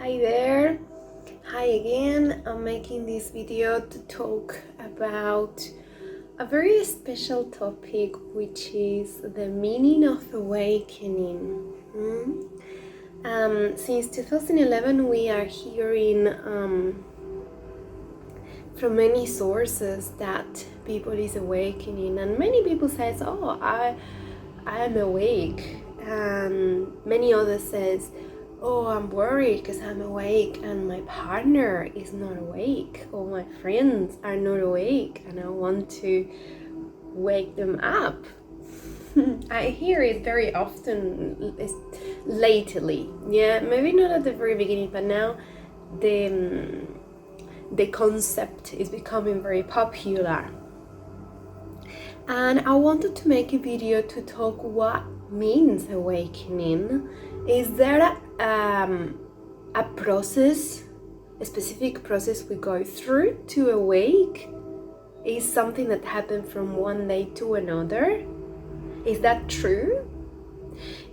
Hi there, hi again. I'm making this video to talk about a very special topic, which is the meaning of awakening. Since 2011 we are hearing from many sources that people is awakening, and many people says, oh, I am awake, and many others says, oh, I'm worried because I'm awake and my partner is not awake, or my friends are not awake and I want to wake them up. I hear it very often lately. Yeah, maybe not at the very beginning, but now the concept is becoming very popular. And I wanted to make a video to talk what means awakening. Is there a process, a specific process we go through to awake? Is something that happened from one day to another? Is that true?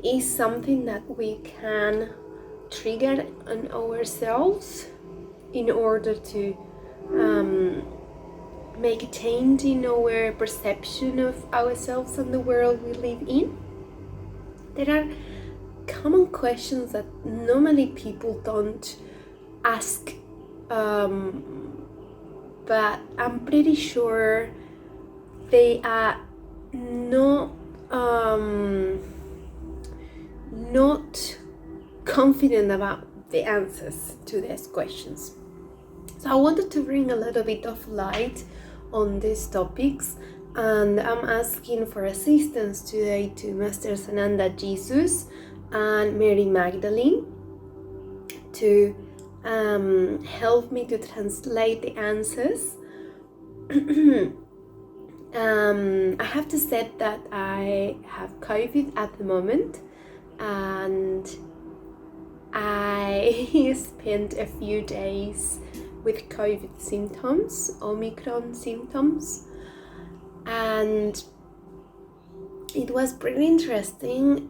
Is something that we can trigger on ourselves in order to make a change in our perception of ourselves and the world we live in? There are common questions that normally people don't ask, but I'm pretty sure they are not confident about the answers to these questions. So I wanted to bring a little bit of light on these topics, and I'm asking for assistance today to Master Sananda Jesus and Mary Magdalene to help me to translate the answers. I have to say that I have COVID at the moment, and I spent a few days with COVID symptoms, Omicron symptoms, and it was pretty interesting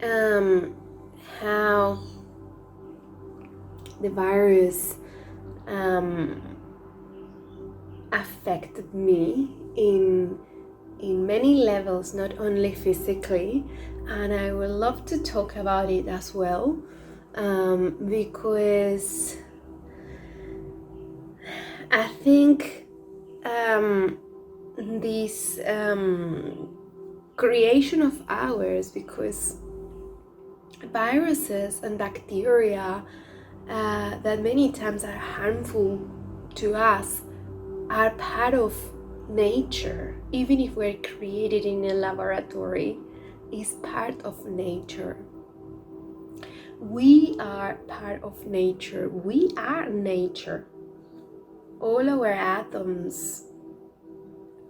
how the virus affected me in many levels, not only physically, and I would love to talk about it as well, because I think this creation of ours, because viruses and bacteria that many times are harmful to us are part of nature. Even if we're created in a laboratory, is part of nature. We are part of nature. We are nature. All our atoms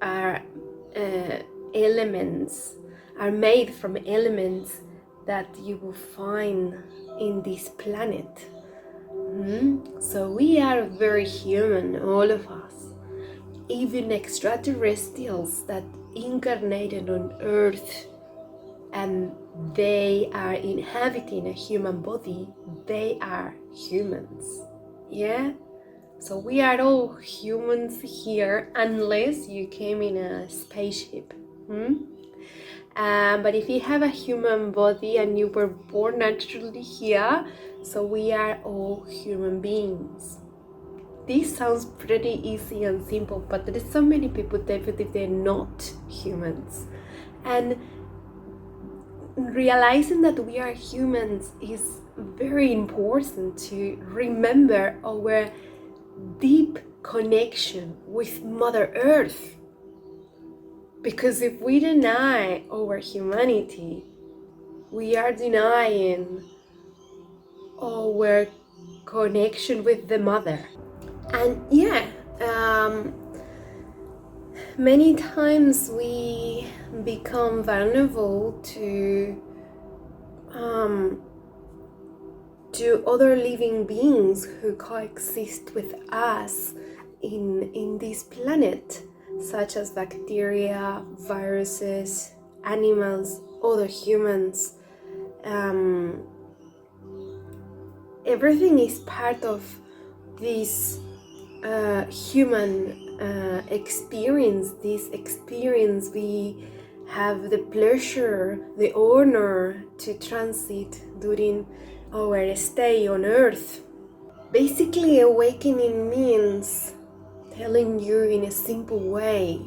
are elements, are made from elements that you will find in this planet. So we are very human, all of us. Even extraterrestrials that incarnated on Earth and they are inhabiting a human body, they are humans. Yeah? So we are all humans here, unless you came in a spaceship. But if you have a human body and you were born naturally here, so we are all human beings. This sounds pretty easy and simple, but there is so many people that believe they're not humans. And realizing that we are humans is very important to remember our deep connection with Mother Earth. Because if we deny our humanity, we are denying our connection with the Mother. And many times we become vulnerable to other living beings who coexist with us in this planet, such as bacteria, viruses, animals, other humans, everything is part of this human experience. This experience we have the pleasure, the honor to transit during our stay on earth. Basically, awakening means, telling you in a simple way,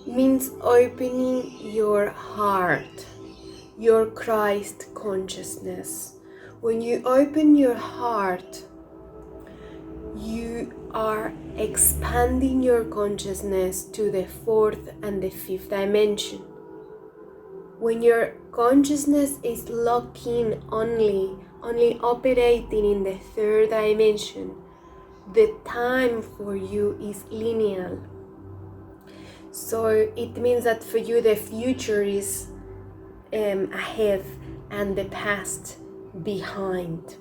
means opening your heart, your Christ consciousness. When you open your heart, you are expanding your consciousness to the fourth and the fifth dimension. When your consciousness is locked in only operating in the third dimension, the time for you is linear. So it means that for you the future is ahead and the past behind.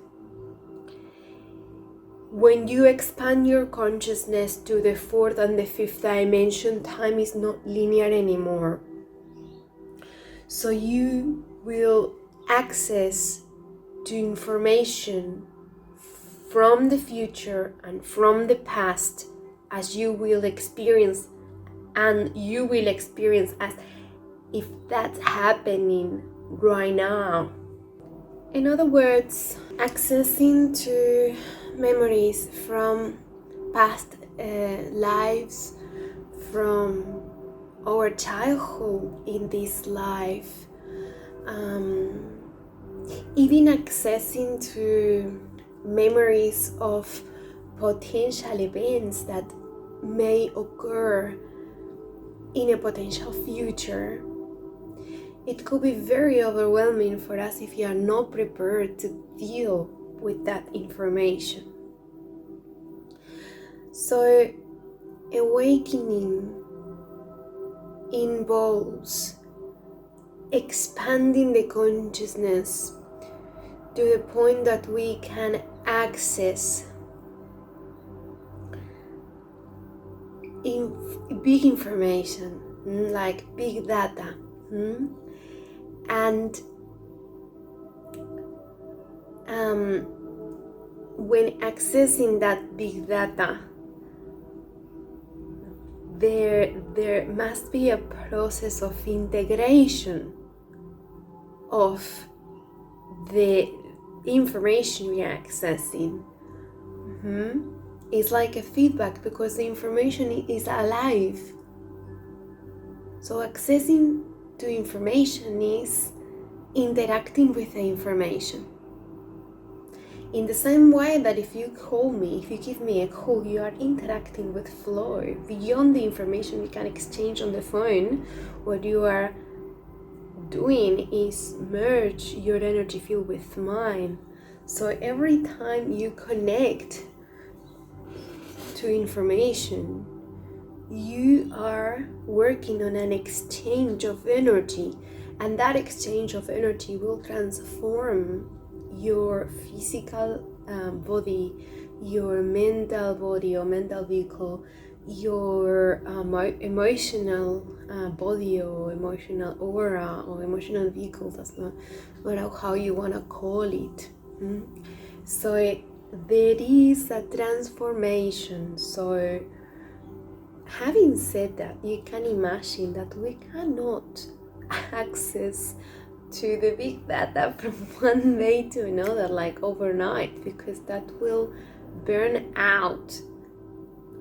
When you expand your consciousness to the fourth and the fifth dimension, time is not linear anymore. So you will access to information from the future and from the past as you will experience, and you will experience as if that's happening right now. In other words, accessing to memories from past lives, from our childhood in this life, even accessing to memories of potential events that may occur in a potential future. It could be very overwhelming for us if you are not prepared to deal with that information. So, awakening involves expanding the consciousness to the point that we can access big information, like big data. And when accessing that big data, there must be a process of integration of the information we are accessing. It's like a feedback, because the information is alive. So accessing to information is interacting with the information. In the same way that if you call me, if you give me a call, you are interacting with flow. Beyond the information we can exchange on the phone, what you are doing is merge your energy field with mine. So every time you connect to information, you are working on an exchange of energy, and that exchange of energy will transform your physical body, your mental body or mental vehicle, your emotional body or emotional aura or emotional vehicle. That's not matter how you want to call it. So there is a transformation. So having said that, you can imagine that we cannot access to the big data from one day to another, like overnight, because that will burn out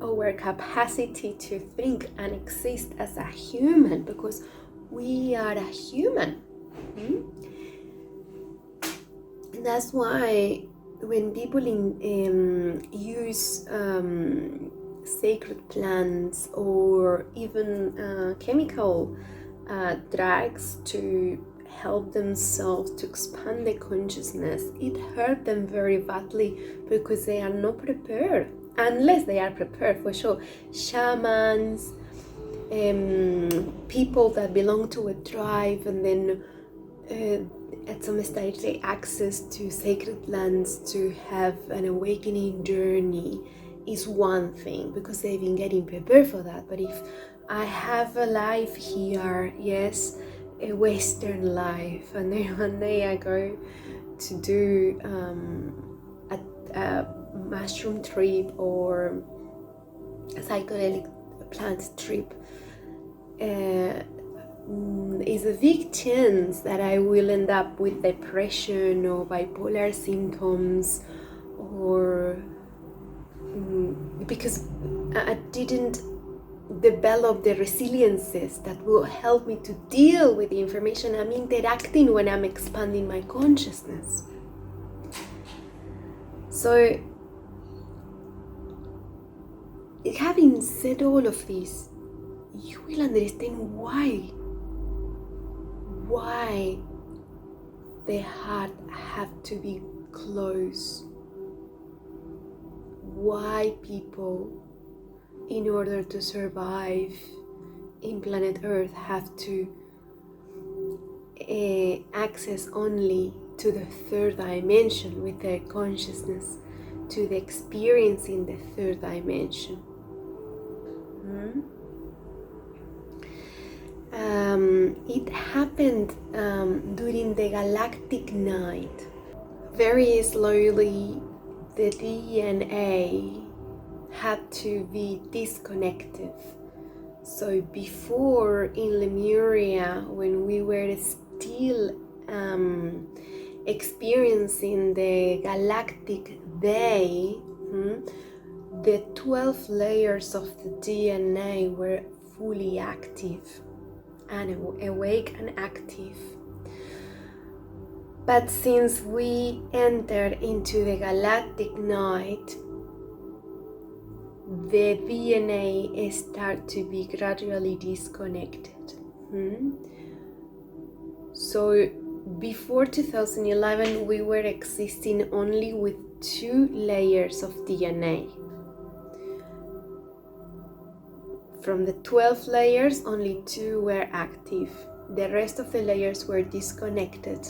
our capacity to think and exist as a human, because we are a human. And that's why when people use sacred plants or even chemical drugs to help themselves to expand their consciousness, it hurt them very badly, because they are not prepared. Unless they are prepared, for sure. Shamans, people that belong to a tribe, and then at some stage they access to sacred lands to have an awakening journey is one thing, because they've been getting prepared for that. But if I have a life here, yes, a Western life, and then one day I go to do a mushroom trip or a psychedelic plant trip, is a big chance that I will end up with depression or bipolar symptoms, or because I didn't develop the resiliences that will help me to deal with the information I'm interacting when I'm expanding my consciousness. So, having said all of this, you will understand why the heart have to be closed. Why people, in order to survive in planet Earth, have to access only to the third dimension with their consciousness, to the experience in the third dimension. It happened during the Galactic night. Very slowly, the DNA had to be disconnected. So before, in Lemuria, when we were still experiencing the galactic day, the 12 layers of the DNA were fully active and awake and active. But since we entered into the galactic night, the DNA start to be gradually disconnected. So before 2011, we were existing only with 2 layers of DNA. From the 12 layers, only 2 were active. The rest of the layers were disconnected,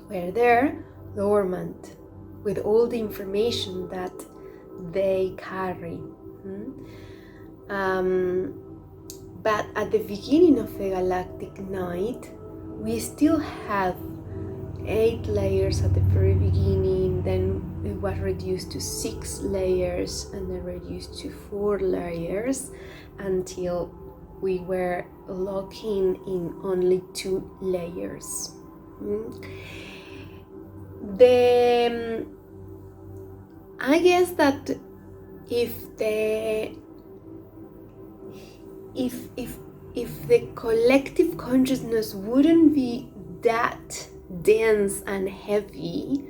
were there, dormant, with all the information that they carry. But at the beginning of the galactic night, we still have 8 layers at the very beginning, then it was reduced to 6 layers, and then reduced to 4 layers, until we were locking in only 2 layers. I guess that if the collective consciousness wouldn't be that dense and heavy,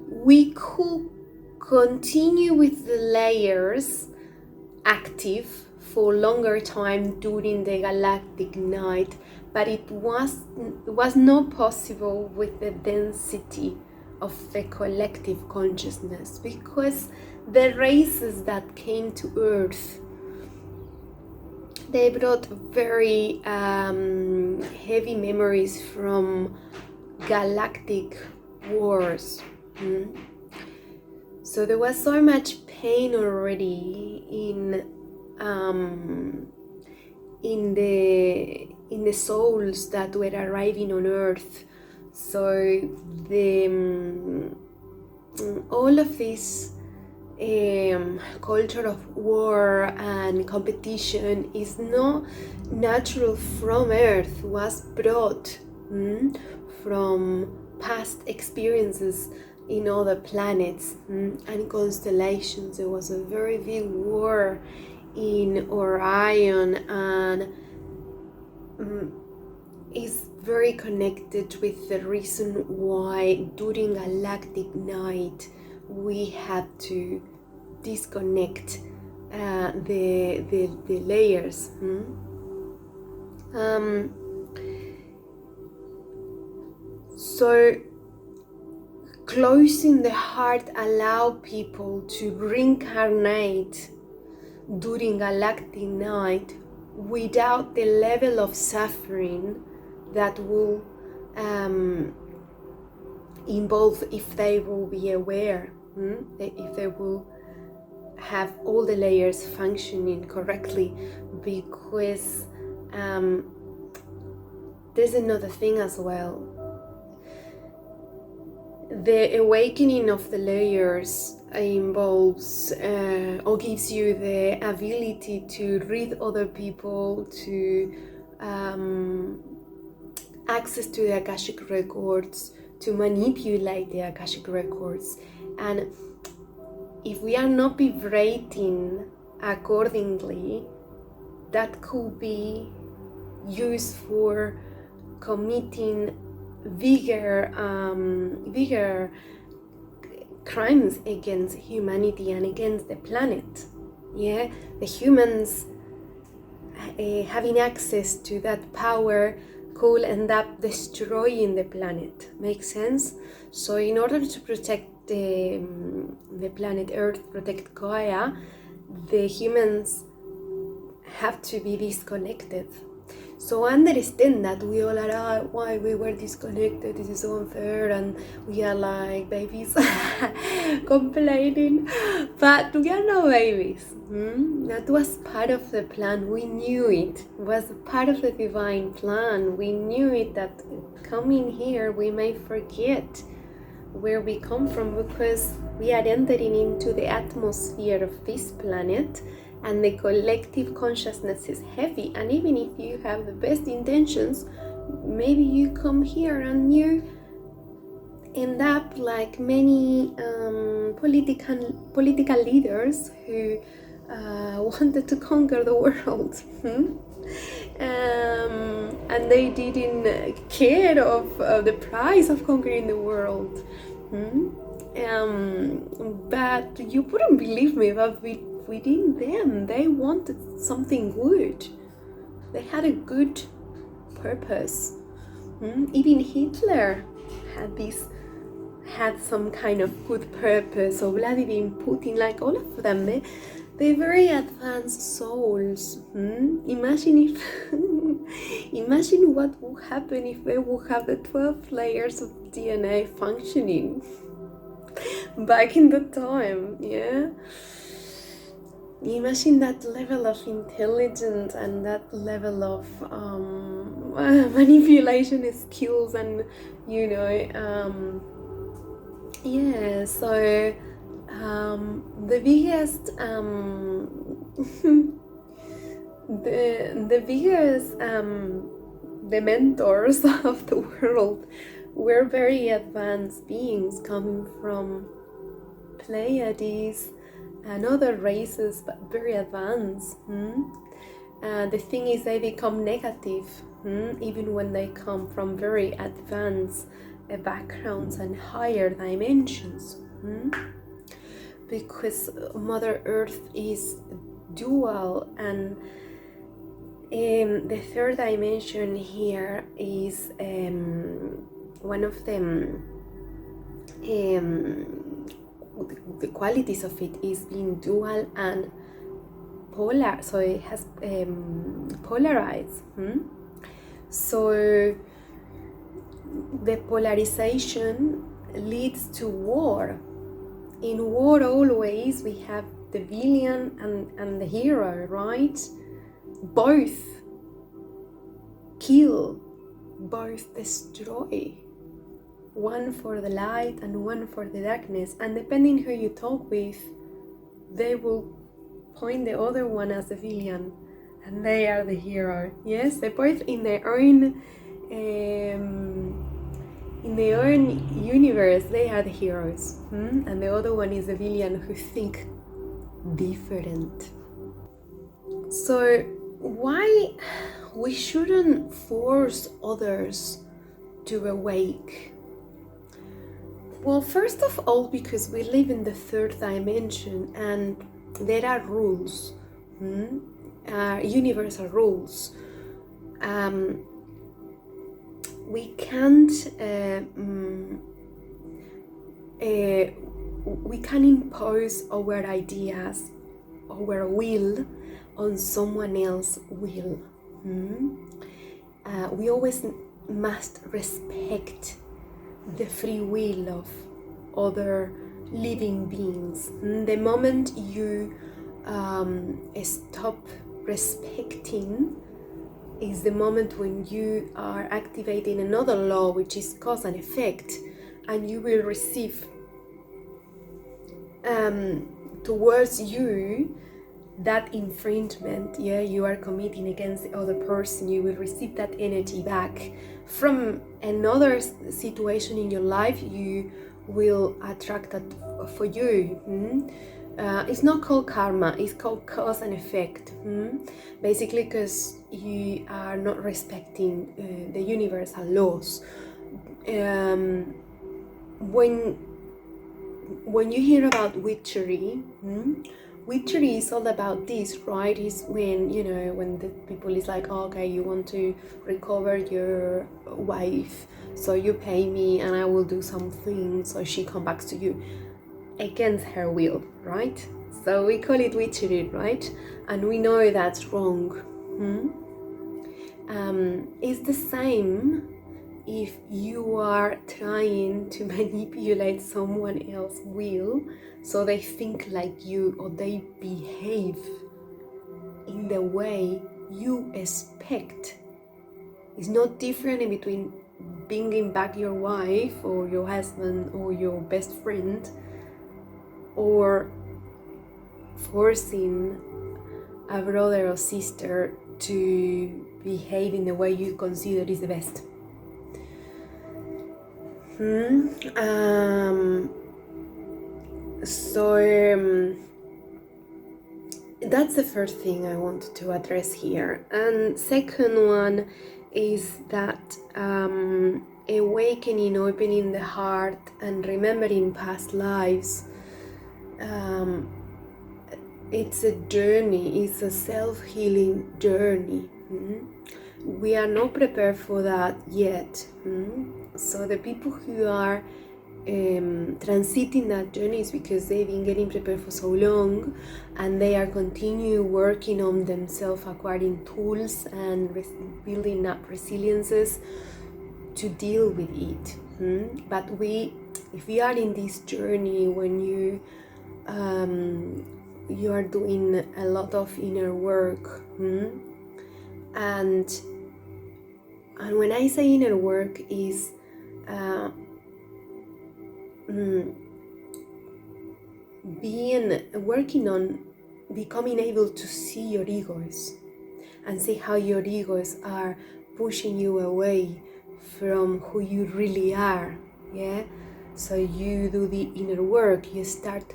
we could continue with the layers active for longer time during the galactic night, but it was not possible with the density of the collective consciousness, because the races that came to Earth, they brought very heavy memories from galactic wars. So there was so much pain already in the souls that were arriving on Earth. So all of this culture of war and competition is not natural from Earth, was brought from past experiences in other planets and constellations. There was a very big war in Orion, and is very connected with the reason why during galactic night we had to disconnect the layers. So closing the heart allow people to reincarnate during galactic night without the level of suffering that will involve if they will be aware, if they will have all the layers functioning correctly. Because there's another thing as well. The awakening of the layers involves or gives you the ability to read other people, to access to the Akashic records, to manipulate the Akashic records. And if we are not vibrating accordingly, that could be used for committing bigger crimes against humanity and against the planet. Yeah, the humans having access to that power could end up destroying the planet. Makes sense? So in order to protect the planet Earth, protect Gaia, the humans have to be disconnected. So understand that we all are, why we were disconnected, this is so unfair, and we are like babies complaining, but we are no babies. That was part of the plan. We knew it was part of the divine plan. We knew it, that coming here we may forget where we come from, because we are entering into the atmosphere of this planet, and the collective consciousness is heavy. And even if you have the best intentions, maybe you come here and you end up like many political leaders who wanted to conquer the world. And they didn't care of the price of conquering the world. But you wouldn't believe me, but within them they wanted something good. They had a good purpose. Even Hitler had some kind of good purpose, or Vladimir Putin, like all of them, they're very advanced souls. Imagine if imagine what would happen if they would have the 12 layers of DNA functioning back in the time. Yeah, imagine that level of intelligence and that level of manipulation skills, and yeah, so the biggest the biggest the mentors of the world were very advanced beings coming from Pleiades and other races, but very advanced. The thing is, they become negative even when they come from very advanced backgrounds and higher dimensions, because Mother Earth is dual, and the third dimension here is one of them. The qualities of it is being dual and polar, so it has polarized. So the polarization leads to war. In war, always we have the villain and the hero, right? Both kill, both destroy. One for the light and one for the darkness, and depending who you talk with, they will point the other one as the villain and they are the hero. Yes, they're both in their own universe. They are the heroes, and the other one is the villain who think different. So why we shouldn't force others to awake? Well, first of all, because we live in the third dimension and there are rules, universal rules. We can't we can impose our ideas, our will on someone else's will. We always must respect the free will of other living beings. The moment you stop respecting is the moment when you are activating another law, which is cause and effect, and you will receive towards you that infringement, yeah, you are committing against the other person. You will receive that energy back from another situation in your life. You will attract that for you. It's not called karma, it's called cause and effect. Basically, because you are not respecting the universal laws. When you hear about witchery, witchery is all about this, right? Is when, you know, when the people is like, oh, okay, you want to recover your wife, so you pay me and I will do something so she comes back to you against her will, right? So we call it witchery, right? And we know that's wrong. It's the same if you are trying to manipulate someone else's will so they think like you or they behave in the way you expect. It's not different in between bringing back your wife or your husband or your best friend or forcing a brother or sister to behave in the way you consider is the best. That's the first thing I wanted to address here. And second one is that awakening, opening the heart and remembering past lives. It's a journey, it's a self-healing journey. We are not prepared for that yet. So the people who are transiting that journey is because they've been getting prepared for so long, and they are continue working on themselves, acquiring tools and building up resiliences to deal with it. But if we are in this journey, when you are doing a lot of inner work, and when I say inner work is working on becoming able to see your egos and see how your egos are pushing you away from who you really are. Yeah, so you do the inner work, you start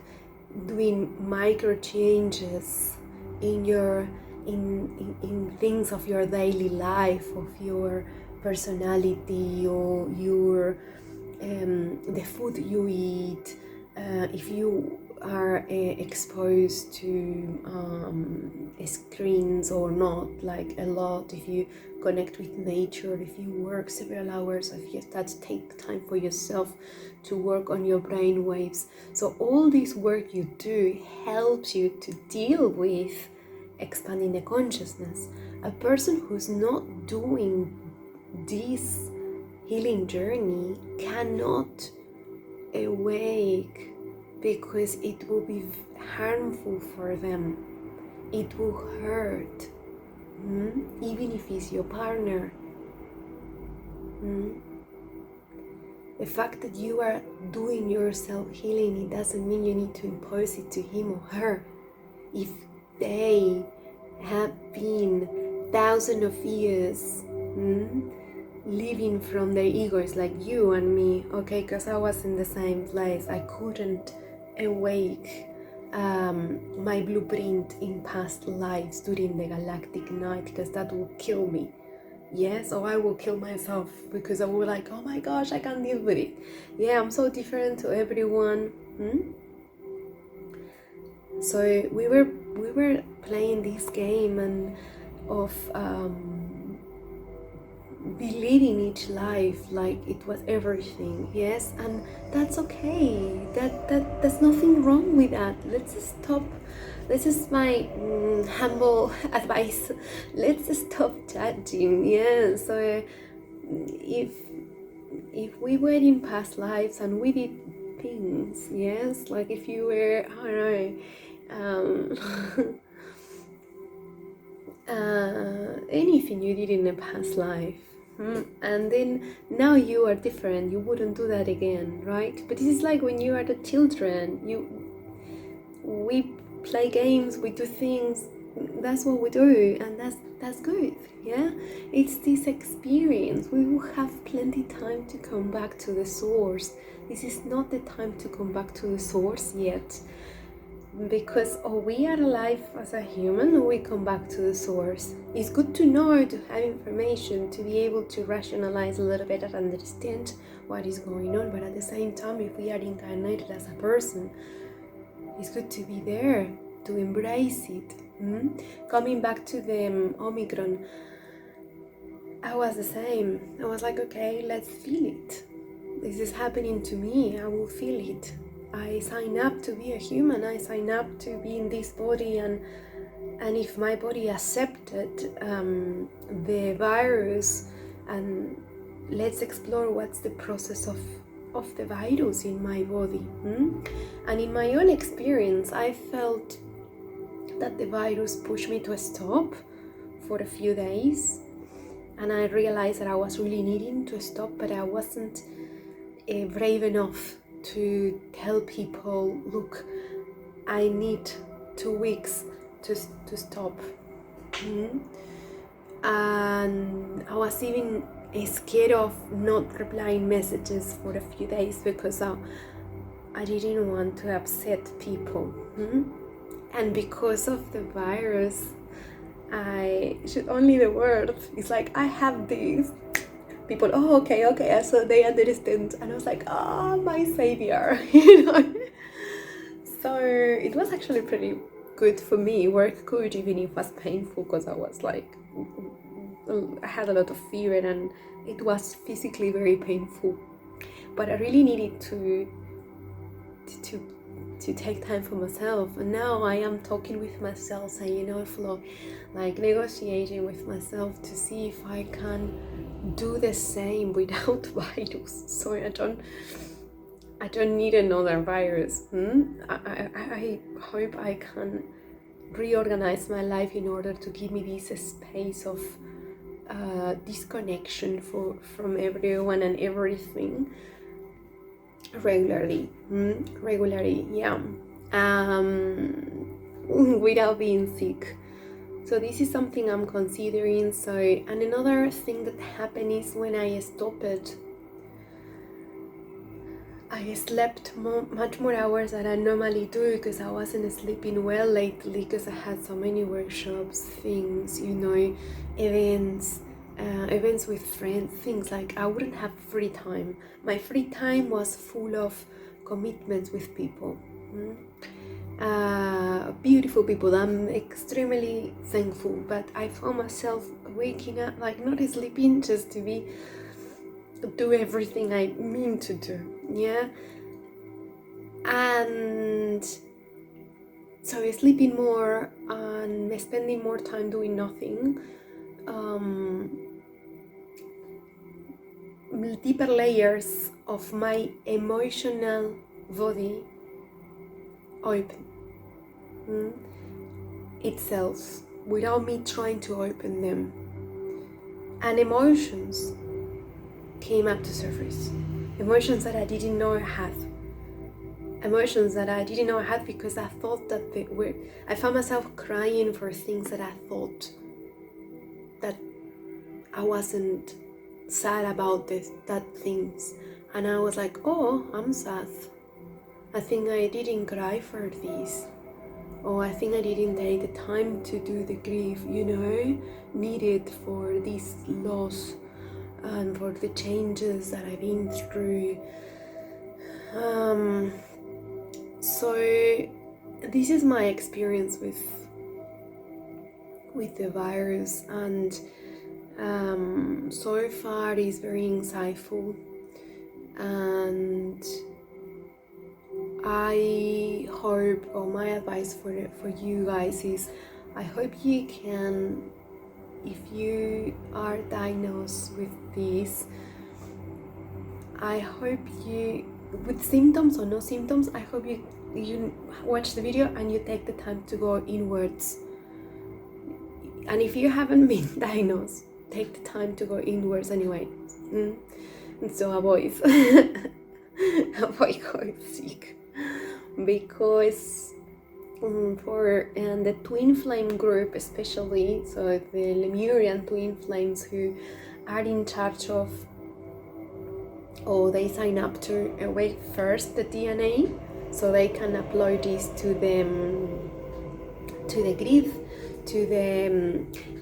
doing micro changes in your in things of your daily life, of your personality, or your the food you eat, if you are exposed to screens or not, like a lot, if you connect with nature, if you work several hours, if you start to take time for yourself to work on your brain waves. So all this work you do helps you to deal with expanding the consciousness. A person who's not doing this healing journey cannot awake, because it will be harmful for them. It will hurt, even if it's your partner. The fact that you are doing your self-healing, it doesn't mean you need to impose it to him or her. If they have been thousands of years living from their egos, like you and me, okay, because I was in the same place. I couldn't awake my blueprint in past lives during the galactic night, because that would kill me. Yes, or I will kill myself, because I will like, oh my gosh, I can't deal with it. Yeah, I'm so different to everyone. So we were playing this game and of believing each life like it was everything. Yes, and that's okay. There's nothing wrong with that. Let's just stop. This is my humble advice. Let's just stop judging. Yeah. So if we were in past lives and we did things, yes, like if you were, I don't know, anything you did in a past life, And then now you are different, you wouldn't do that again, right? But this is like when you are the children, we play games, we do things, that's what we do, and that's good. Yeah, it's this experience. We will have plenty time to come back to the source. This is not the time to come back to the source yet, because we are alive as a human, or we come back to the source. It's good to know, to have information, to be able to rationalize a little bit and understand what is going on. But at the same time, if we are incarnated as a person, it's good to be there, to embrace it. Coming back to the Omicron, I was the same. I was like, okay, let's feel it. This is happening to me, I will feel it. I sign up to be a human, I sign up to be in this body, and if my body accepted the virus, and let's explore what's the process of the virus in my body. And in my own experience, I felt that the virus pushed me to stop for a few days, and I realized that I was really needing to stop, but I wasn't brave enough to tell people, look, I need 2 weeks to stop. And I was even scared of not replying messages for a few days, because I didn't want to upset people. And because of the virus, I should only the word, it's like, I have this. People, okay, so they understand. And I was like, my savior, So it was actually pretty good for me. Work good, even if it was painful, because I was like, I had a lot of fear, and it was physically very painful. But I really needed to take time for myself. And now I am talking with myself, saying, Flo, like negotiating with myself to see if I can do the same without virus. So I don't need another virus. I hope I can reorganize my life in order to give me this space of disconnection from everyone and everything regularly, yeah, without being sick. So this is something I'm considering. So, and another thing that happened is when I stopped it, I slept much more hours than I normally do, because I wasn't sleeping well lately, because I had so many workshops, things, events with friends, things like I wouldn't have free time. My free time was full of commitments with people. Beautiful people. I'm extremely thankful, but I found myself waking up, like not sleeping, just to do everything I mean to do. Yeah. And so sleeping more and spending more time doing nothing. Deeper layers of my emotional body open itself without me trying to open them, and emotions came up to surface. Emotions that I didn't know I had. Emotions that I didn't know I had, because I thought that they were. I found myself crying for things that I thought that I wasn't sad about that things, and I was like, I'm sad. I think I didn't cry for this, or I think I didn't take the time to do the grief, needed for this loss and for the changes that I've been through. So this is my experience with the virus, and so far it's very insightful, and I hope, or my advice for you guys is, I hope you can, if you are diagnosed with this, I hope you, with symptoms or no symptoms, I hope you watch the video and you take the time to go inwards. And if you haven't been diagnosed, take the time to go inwards anyway. So avoid going sick, because for the twin flame group especially, so the Lemurian twin flames who are in charge of, or they sign up to awake first the DNA, so they can upload this to the grid, to the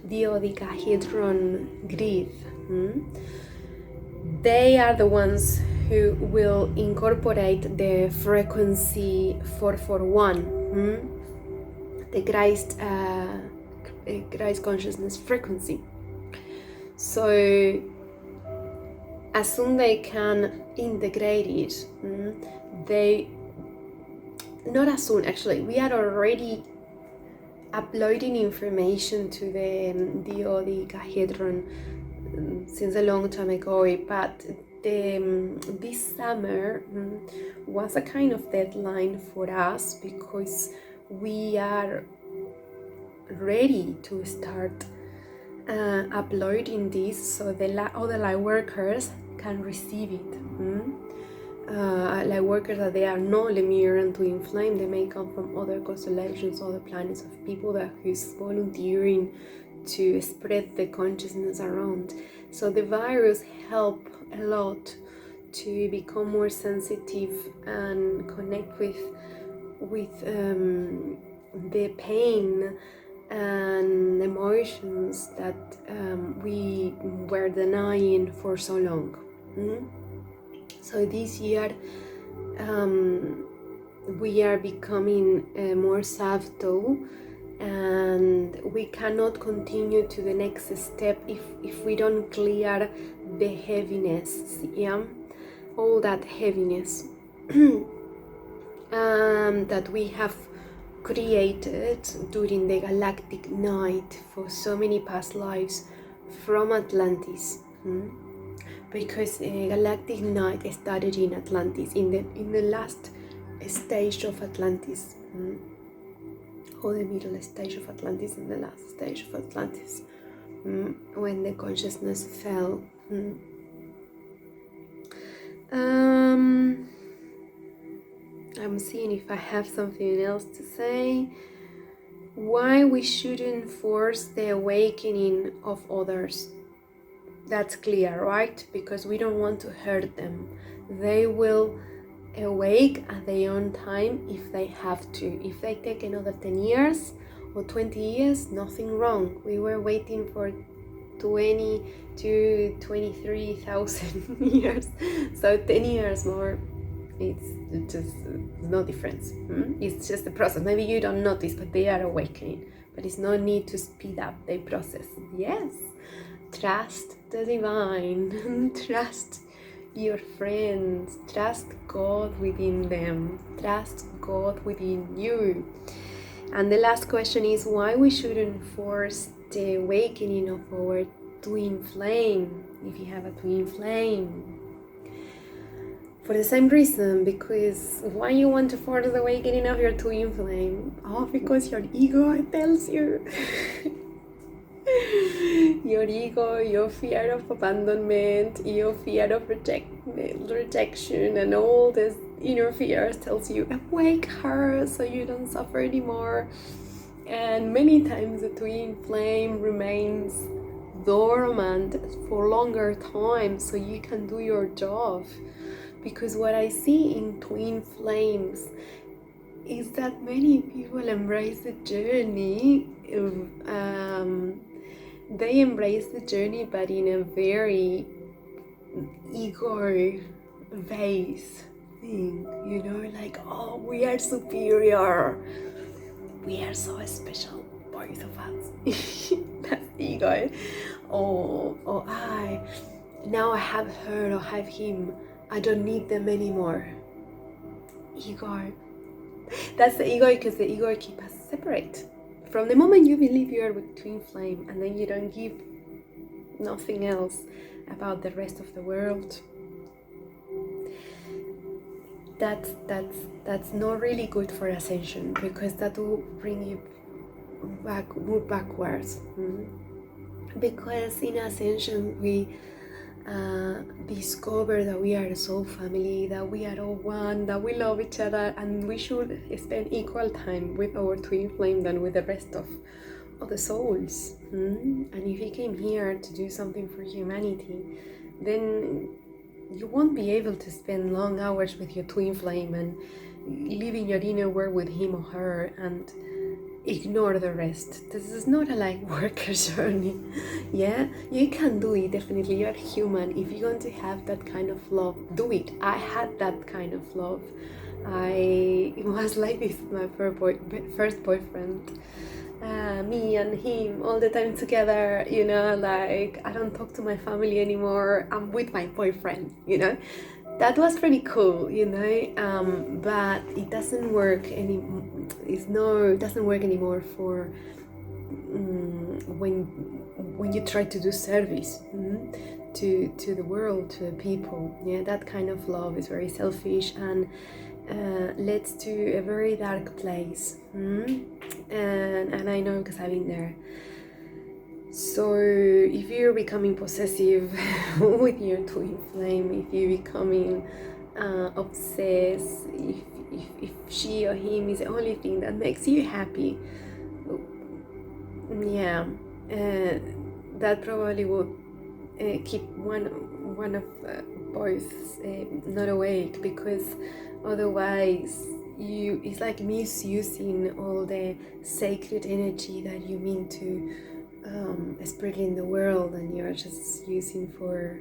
dodecahedron grid. They are the ones who will incorporate the frequency 441, the Christ consciousness frequency. So as soon they can integrate it, not as soon actually, we are already uploading information to the dodecahedron since a long time ago, but this summer was a kind of deadline for us, because we are ready to start uploading this, so other light workers can receive it. Light workers that they are not Lemurian twin flame, they may come from other constellations, other planets, of people that who's volunteering to spread the consciousness around. So the virus help a lot to become more sensitive and connect with the pain and emotions that we were denying for so long. So this year we are becoming more subtle, and we cannot continue to the next step if we don't clear the heaviness, all that heaviness that we have created during the galactic night for so many past lives from Atlantis. Because galactic night started in Atlantis, in the last stage of Atlantis, or the middle stage of Atlantis, and the last stage of Atlantis, when the consciousness fell. I'm seeing if I have something else to say. Why we shouldn't force the awakening of others. That's clear, right? Because we don't want to hurt them. They will awake at their own time if they have to. If they take another 10 years or 20 years, nothing wrong. We were waiting for 20 to 23,000 years. So 10 years more, it's just no difference. It's just a process. Maybe you don't notice, but they are awakening. But it's no need to speed up the process. Yes. Trust the divine, trust your friends, trust God within them, trust God within you. And the last question is why we shouldn't force the awakening of our twin flame, if you have a twin flame. For the same reason, because why you want to force the awakening of your twin flame? Oh, because your ego tells you. Your ego, your fear of abandonment, your fear of rejection, and all this inner fears tells you, awake her so you don't suffer anymore. And many times the twin flame remains dormant for longer time so you can do your job. Because what I see in twin flames is that many people embrace the journey. They embrace the journey, but in a very ego base thing, you know, like, oh, we are superior, we are so special, both of us. That's ego. Or now I have her or have him, I don't need them anymore. Ego. That's the ego, because the ego keeps us separate. From the moment you believe you are with twin flame, and then you don't give nothing else about the rest of the world, that's not really good for ascension, because that will bring you backwards. because in ascension we discover that we are a soul family, that we are all one, that we love each other, and we should spend equal time with our twin flame than with the rest of the souls. And if you came here to do something for humanity, then you won't be able to spend long hours with your twin flame and live in your inner world with him or her and ignore the rest. This is not a light worker journey. Yeah, you can do it, definitely. You're human. If you're going to have that kind of love, do it. I had that kind of love. It was like this with my first boyfriend. Me and him all the time together, you know, like I don't talk to my family anymore, I'm with my boyfriend, you know. That was pretty cool, you know, but it doesn't work it doesn't work anymore for when you try to do service to the world, to the people. Yeah, that kind of love is very selfish and leads to a very dark place. And I know because I've been there. So if you're becoming possessive with your twin flame, if you're becoming obsessed, if she or him is the only thing that makes you happy, yeah, that probably would keep one of both not awake, because otherwise it's like misusing all the sacred energy that you mean to spread in the world, and you're just using for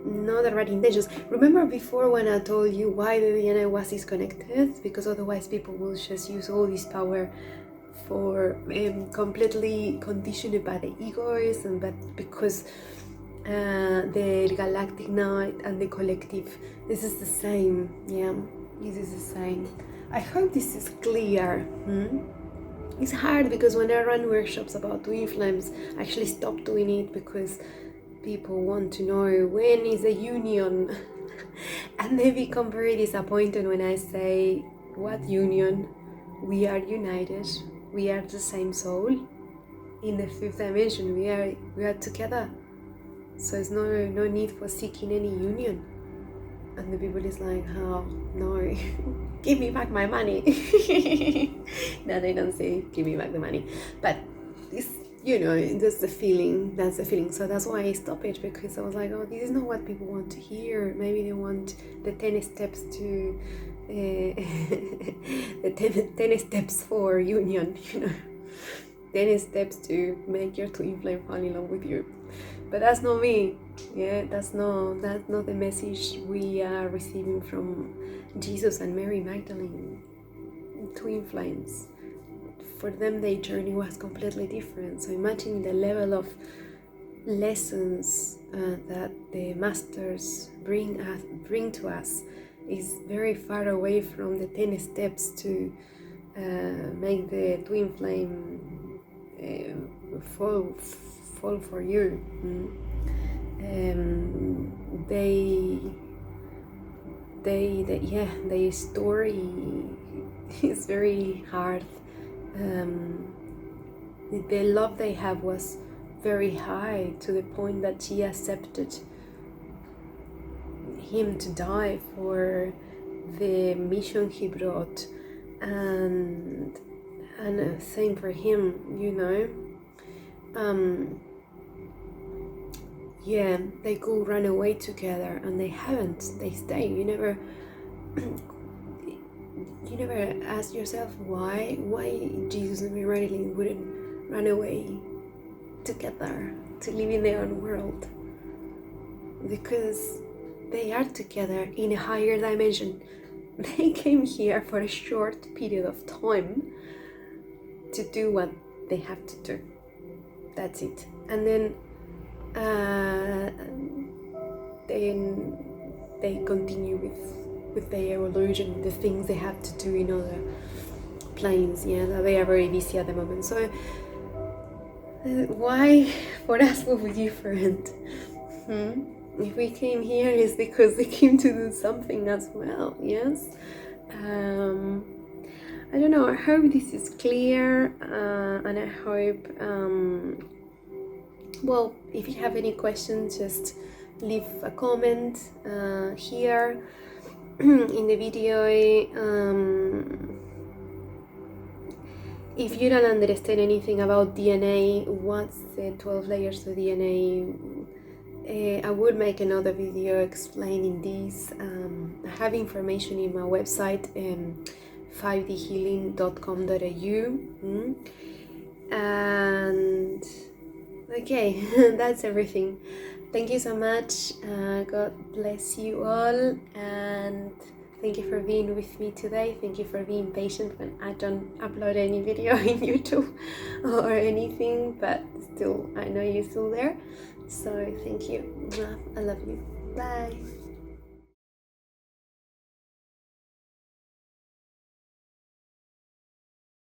not the right intentions. Remember before when I told you why the DNA was disconnected? Because otherwise people will just use all this power for completely conditioned by the egoism, but because the galactic night and the collective, this is the same. Yeah, this is the same. I hope this is clear. It's hard because when I run workshops about twin flames, I actually stop doing it because people want to know when is the union. And they become very disappointed when I say, what union? We are united. We are the same soul. In the fifth dimension, we are together. So there's no need for seeking any union. And the people is like, oh, no, give me back my money. No, they don't say, give me back the money. But it's, you know, that's the feeling. So that's why I stopped it, because I was like, oh, this is not what people want to hear. Maybe they want the 10 steps to, the 10 steps for union, you know. 10 steps to make your twin flame fall in love with you. But that's not me. Yeah, that's not the message we are receiving from Jesus and Mary Magdalene, twin flames. For them, their journey was completely different. So imagine the level of lessons that the masters bring to us is very far away from the 10 steps to make the twin flame fall for you. Their story is very hard. The love they have was very high, to the point that she accepted him to die for the mission he brought, and same for him, you know. Yeah, they could run away together, and they haven't. They stay. You never ask yourself why Jesus and Mary wouldn't run away together to live in their own world, because they are together in a higher dimension. They came here for a short period of time to do what they have to do. That's it. And then they continue with their evolution, the things they have to do in other planes. Yeah, that they are very busy at the moment. So why for us will be different? If we came here, it's because they came to do something as well. Yes. I don't know, I hope this is clear, and I hope, well, if you have any questions, just leave a comment here in the video. If you don't understand anything about DNA, what's the 12 layers of DNA, I will make another video explaining this. I have information in my website, 5dhealing.com.au. And okay, that's everything. Thank you so much. God bless you all, and thank you for being with me today. Thank you for being patient when I don't upload any video in YouTube or anything, but still, I know you're still there. So thank you. I love you. Bye.